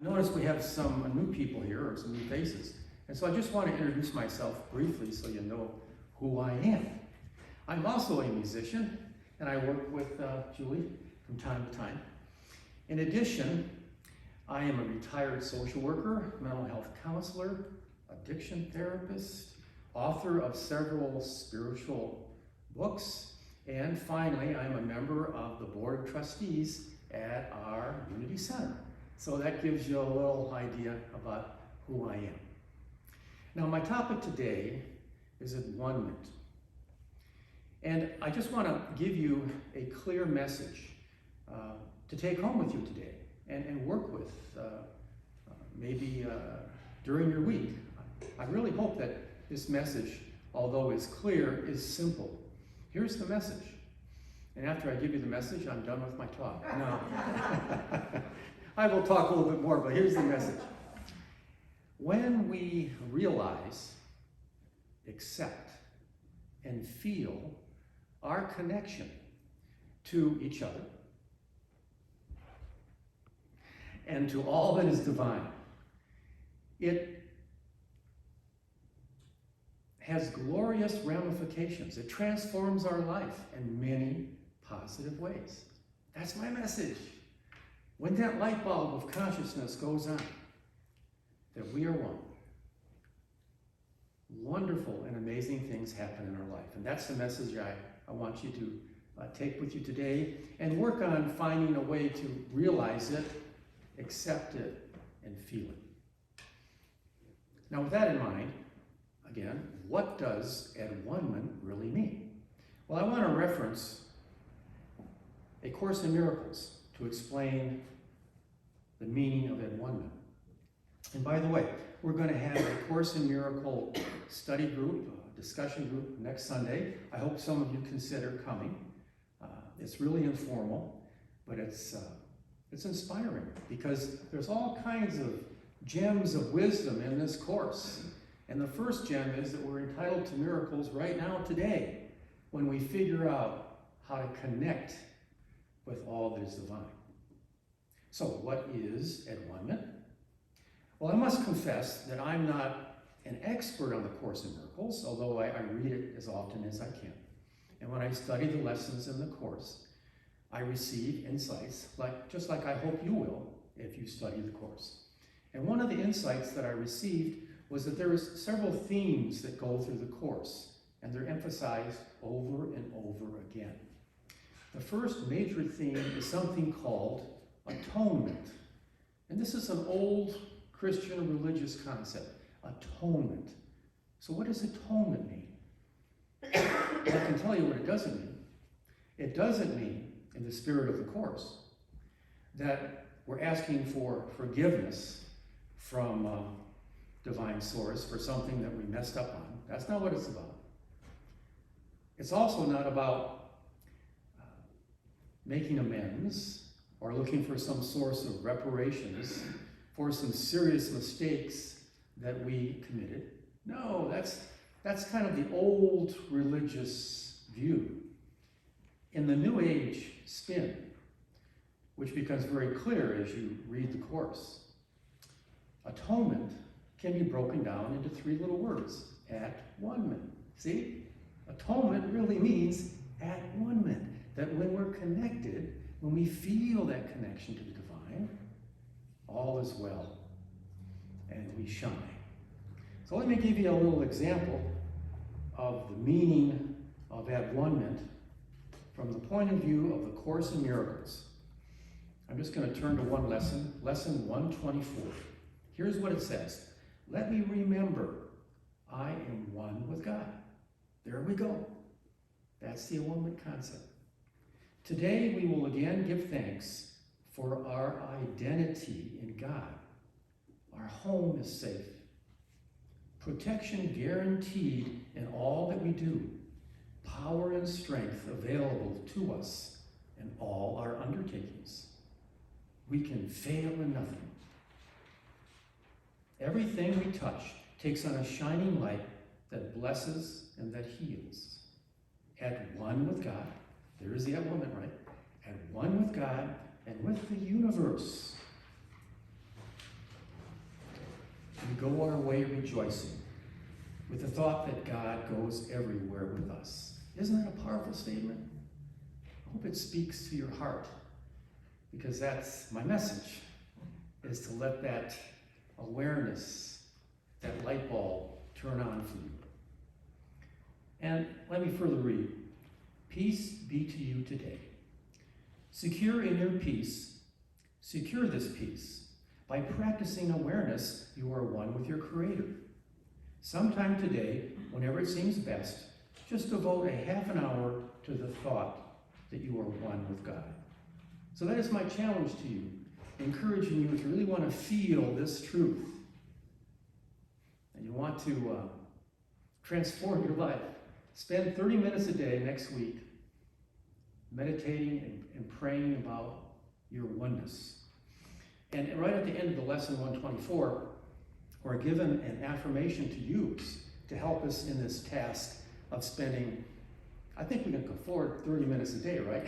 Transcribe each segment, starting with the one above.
Notice we have some new people here, or some new faces. And so I just want to introduce myself briefly so you know who I am. I'm also a musician, and I work with Julie from time to time. In addition, I am a retired social worker, mental health counselor, addiction therapist, author of several spiritual books, and finally, I'm a member of the Board of Trustees at our Unity Center. So that gives you a little idea about who I am. Now, my topic today is At-One-Ment. And I just want to give you a clear message to take home with you today and work with maybe during your week. I really hope that this message, although it's clear, is simple. Here's the message. And after I give you the message, I'm done with my talk. No. I will talk a little bit more, but here's the message. When we realize, accept, and feel our connection to each other and to all that is divine, it has glorious ramifications. It transforms our life in many positive ways. That's my message. When that light bulb of consciousness goes on, that we are one, wonderful and amazing things happen in our life. And that's the message I want you to take with you today and work on finding a way to realize it, accept it, and feel it. Now, with that in mind, again, what does At-One-Ment really mean? Well, I want to reference A Course in Miracles to explain the meaning of At-One-Ment. And by the way, we're going to have a Course in Miracle study group, discussion group next Sunday. I hope some of you consider coming. It's really informal, but it's inspiring because there's all kinds of gems of wisdom in this course. And the first gem is that we're entitled to miracles right now, today, when we figure out how to connect with all that is divine. So what is At-One-Ment? Well, I must confess that I'm not an expert on the Course in Miracles, although I read it as often as I can. And when I study the lessons in the Course, I receive insights, just like I hope you will if you study the Course. And one of the insights that I received was that there are several themes that go through the Course, and they're emphasized over and over again. The first major theme is something called atonement. And this is an old Christian religious concept, atonement. So what does atonement mean? Well, I can tell you what it doesn't mean. It doesn't mean, in the spirit of the Course, that we're asking for forgiveness from divine source for something that we messed up on. That's not what it's about. It's also not about making amends or looking for some source of reparations for some serious mistakes that we committed. No, that's kind of the old religious view. In the New Age spin, which becomes very clear as you read the Course, atonement can be broken down into three little words: At-One-Ment. See? Atonement really means At-One-Ment. That when we're connected, when we feel that connection to the divine, all is well, and we shine. So let me give you a little example of the meaning of At-One-Ment from the point of view of the Course in Miracles. I'm just going to turn to one lesson, lesson 124. Here's what it says. Let me remember, I am one with God. There we go. That's the At-One-Ment concept. Today we will again give thanks for our identity in God. Our home is safe. Protection guaranteed in all that we do. Power and strength available to us in all our undertakings. We can fail in nothing. Everything we touch takes on a shining light that blesses and that heals. At one with God, there is the At-One-Ment, right? At one with God and with the universe. we go our way rejoicing with the thought that God goes everywhere with us. Isn't that a powerful statement? I hope it speaks to your heart, because that's my message, is to let that awareness, that light bulb, turn on for you. And let me further read. Peace be to you today. Secure in your peace, secure this peace by practicing awareness you are one with your Creator. Sometime today, whenever it seems best, just devote a half an hour to the thought that you are one with God. So that is my challenge to you, encouraging you to really want to feel this truth. And you want to transform your life. Spend 30 minutes a day next week meditating and praying about your oneness. And right at the end of the lesson 124, we're given an affirmation to use to help us in this task of spending, I think we can afford 30 minutes a day, right?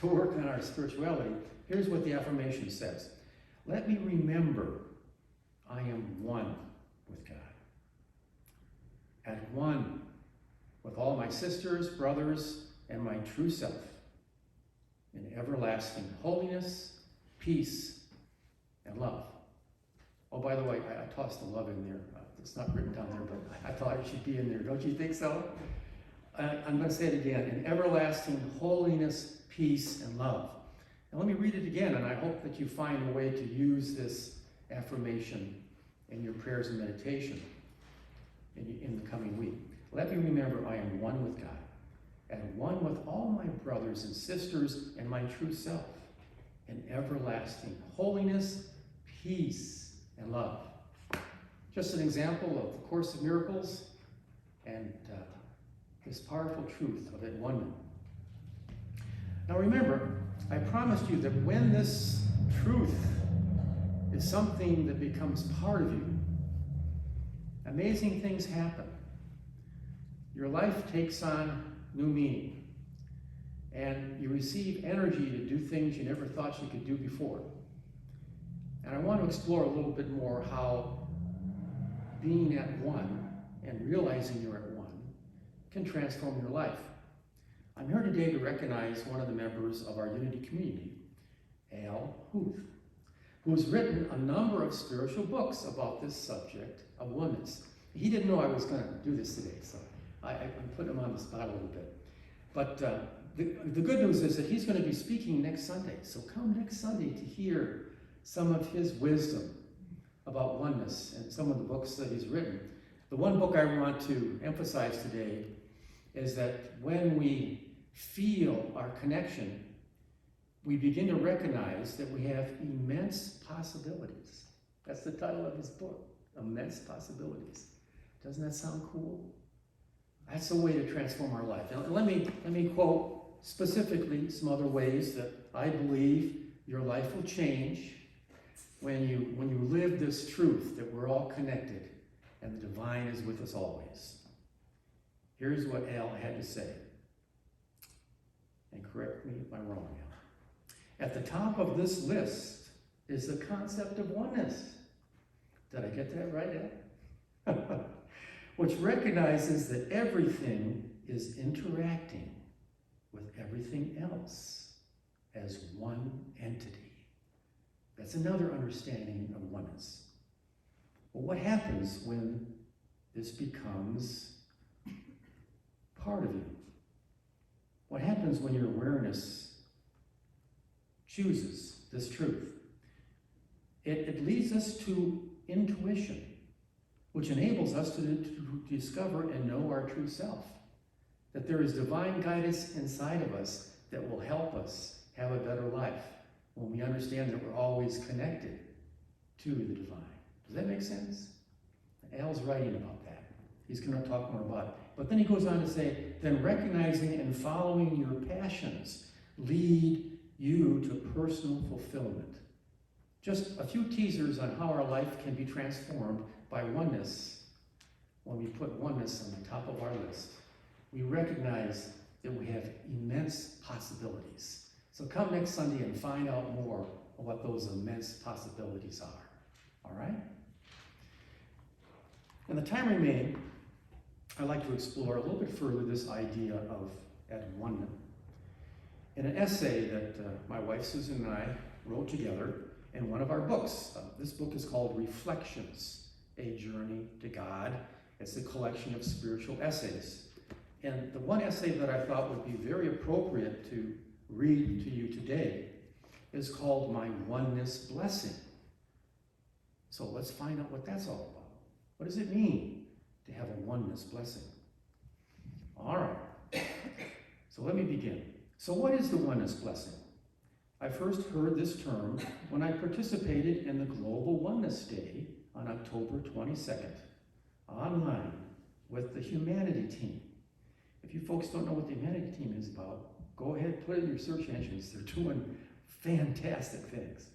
To work on our spirituality. Here's what the affirmation says. Let me remember I am one with God. At one with all my sisters, brothers, and my true self, in everlasting holiness, peace, and love. Oh, by the way, I tossed the love in there. It's not written down there, but I thought it should be in there. Don't you think so? I'm going to say it again. In everlasting holiness, peace, and love. And let me read it again, and I hope that you find a way to use this affirmation in your prayers and meditation in the coming week. Let me remember I am one with God, and one with all my brothers and sisters and my true self, in everlasting holiness, peace, and love. Just an example of the Course of Miracles and this powerful truth of At-One-Ment. Now remember, I promised you that when this truth is something that becomes part of you, amazing things happen. Your life takes on new meaning, and you receive energy to do things you never thought you could do before. And I want to explore a little bit more how being at one and realizing you're at one can transform your life. I'm here today to recognize one of the members of our Unity community, Al Huth, who's written a number of spiritual books about this subject of oneness. He didn't know I was going to do this today, so I'm putting him on the spot a little bit. But the good news is that he's going to be speaking next Sunday. So come next Sunday to hear some of his wisdom about oneness and some of the books that he's written. The one book I want to emphasize today is that when we feel our connection, we begin to recognize that we have immense possibilities. That's the title of his book, Immense Possibilities. Doesn't that sound cool? That's a way to transform our life. Now, let me quote specifically some other ways that I believe your life will change when you live this truth that we're all connected and the divine is with us always. Here's what Al had to say. And correct me if I'm wrong, Al. At the top of this list is the concept of oneness. Did I get that right, Al? Which recognizes that everything is interacting with everything else as one entity. That's another understanding of oneness. Well, what happens when this becomes part of you? What happens when your awareness chooses this truth? It leads us to intuition, which enables us to discover and know our true self. That there is divine guidance inside of us that will help us have a better life when we understand that we're always connected to the divine. Does that make sense? Al's writing about that. He's going to talk more about it. But then he goes on to say, then recognizing and following your passions lead you to personal fulfillment. Just a few teasers on how our life can be transformed by oneness. When we put oneness on the top of our list, we recognize that we have immense possibilities. So come next Sunday and find out more of what those immense possibilities are. All right? In the time remaining, I'd like to explore a little bit further this idea of At-One-Ment. In an essay that my wife Susan and I wrote together in one of our books. This book is called Reflections, A Journey to God. It's a collection of spiritual essays. And the one essay that I thought would be very appropriate to read to you today is called My Oneness Blessing. So let's find out what that's all about. What does it mean to have a oneness blessing? All right. So let me begin. So what is the oneness blessing? I first heard this term when I participated in the Global Oneness Day on October 22nd, online with the Humanity Team. If you folks don't know what the Humanity Team is about, go ahead, put it in your search engines. They're doing fantastic things.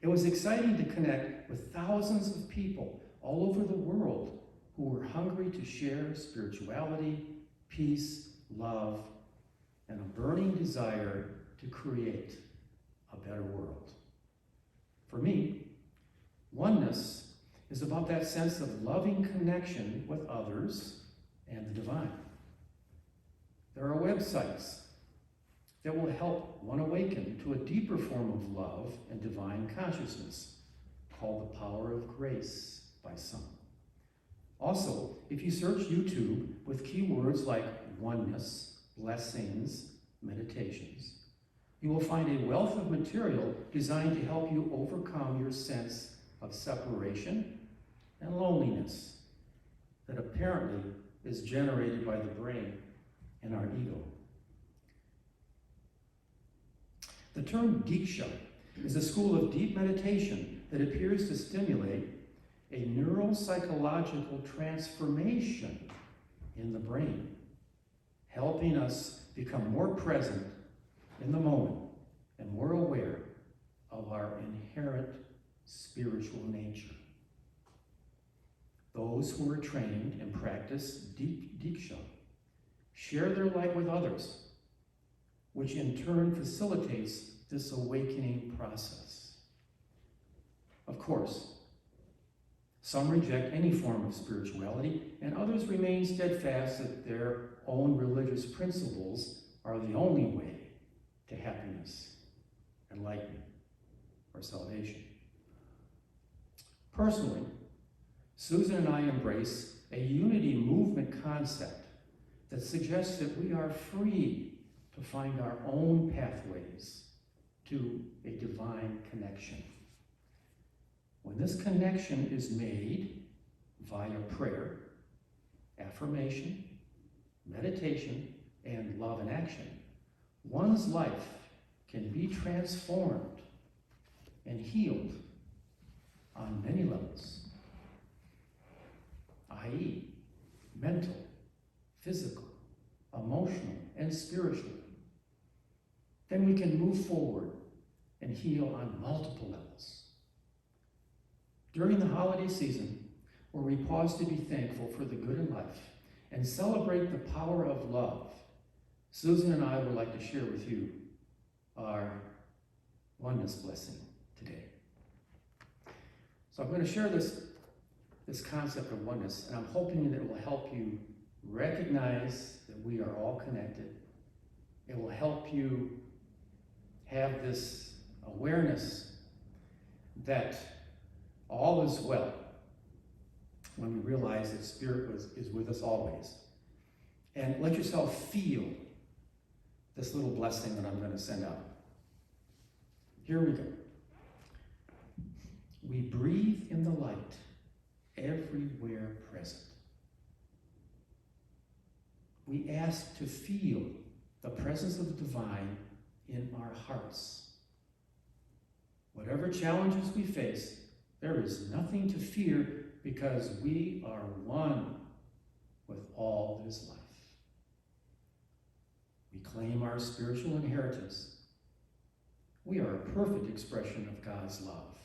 It was exciting to connect with thousands of people all over the world who were hungry to share spirituality, peace, love, and a burning desire to create a better world. For me, oneness is about that sense of loving connection with others and the divine. There are websites that will help one awaken to a deeper form of love and divine consciousness, called The Power of Grace by some. Also, if you search YouTube with keywords like oneness, blessings, meditations, you will find a wealth of material designed to help you overcome your sense of separation and loneliness that apparently is generated by the brain and our ego. The term Diksha is a school of deep meditation that appears to stimulate a neuropsychological transformation in the brain, helping us become more present in the moment and more aware of our inherent spiritual nature. Those who are trained and practice Diksha share their light with others, which in turn facilitates this awakening process. Of course, some reject any form of spirituality, and others remain steadfast that their own religious principles are the only way to happiness, enlightenment, or salvation. Personally, Susan and I embrace a unity movement concept that suggests that we are free to find our own pathways to a divine connection. When this connection is made via prayer, affirmation, meditation, and love and action, one's life can be transformed and healed on many levels, i.e., mental, physical, emotional, and spiritual. Then we can move forward and heal on multiple levels. During the holiday season, where we pause to be thankful for the good in life and celebrate the power of love, Susan and I would like to share with you our oneness blessing today. So I'm going to share this concept of oneness, and I'm hoping that it will help you recognize that we are all connected. It will help you have this awareness that all is well when we realize that Spirit is with us always. And let yourself feel this little blessing that I'm going to send out. Here we go. We breathe in the light everywhere present. We ask to feel the presence of the divine in our hearts. Whatever challenges we face, there is nothing to fear because we are one with all that is life. We claim our spiritual inheritance. We are a perfect expression of God's love.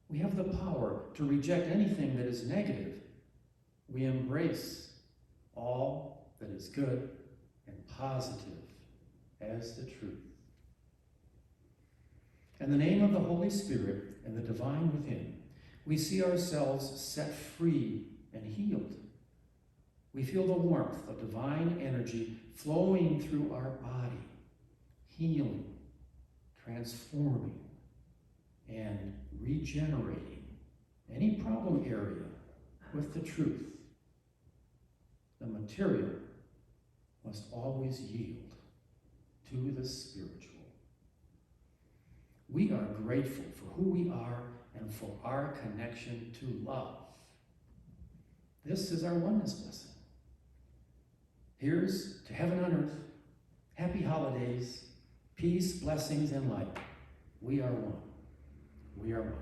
We have the power to reject anything that is negative. We embrace all that is good and positive as the truth. In the name of the Holy Spirit and the divine within, we see ourselves set free and healed. We feel the warmth of divine energy flowing through our body, healing, transforming, and regenerating any problem area with the truth. The material must always yield to the spiritual. We are grateful for who we are and for our connection to love. This is our oneness blessing. Here's to heaven on earth, happy holidays, peace, blessings, and light. We are one. We are one.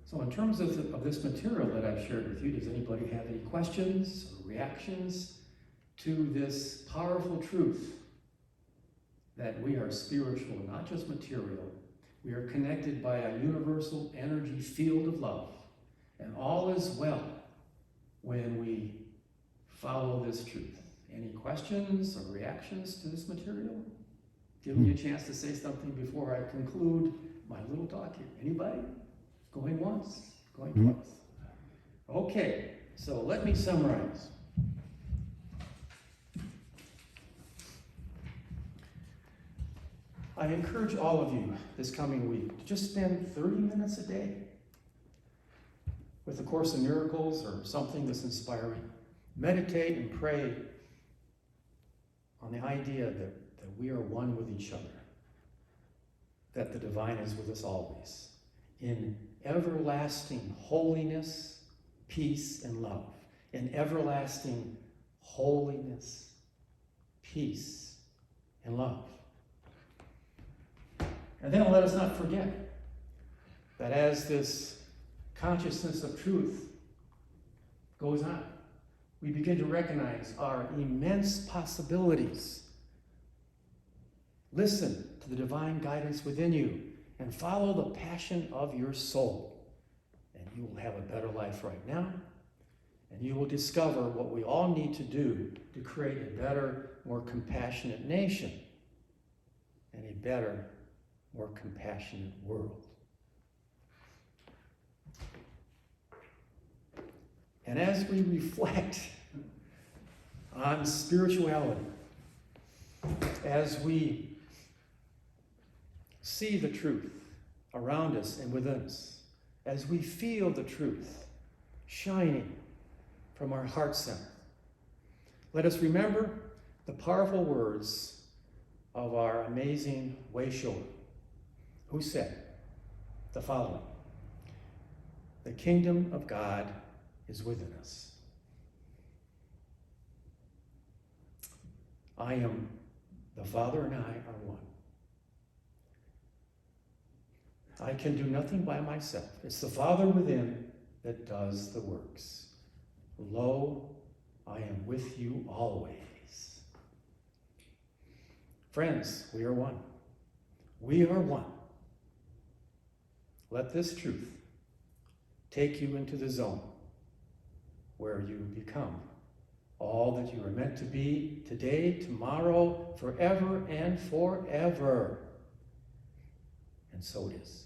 So in terms of this material that I've shared with you, does anybody have any questions or reactions to this powerful truth that we are spiritual, not just material? We are connected by a universal energy field of love, and all is well when we follow this truth. Any questions or reactions to this material? Give me a chance to say something before I conclude my little talk here. Anybody? Going once? Going twice? Okay, so let me summarize. I encourage all of you this coming week to just spend 30 minutes a day with A Course in Miracles or something that's inspiring. Meditate and pray on the idea that we are one with each other, that the divine is with us always, in everlasting holiness, peace, and love. In everlasting holiness, peace, and love. And then let us not forget that as this consciousness of truth goes on, we begin to recognize our immense possibilities. Listen to the divine guidance within you and follow the passion of your soul. And you will have a better life right now. And you will discover what we all need to do to create a better, more compassionate nation and a better, more compassionate world. And as we reflect on spirituality, as we see the truth around us and within us, as we feel the truth shining from our heart center, let us remember the powerful words of our amazing Wayshower, who said the following: "The kingdom of God is within us." I am, the Father and I are one. I can do nothing by myself. It's the Father within that does the works. Lo, I am with you always. Friends, we are one. We are one. Let this truth take you into the zone where you become all that you are meant to be today, tomorrow, forever, and forever. And so it is.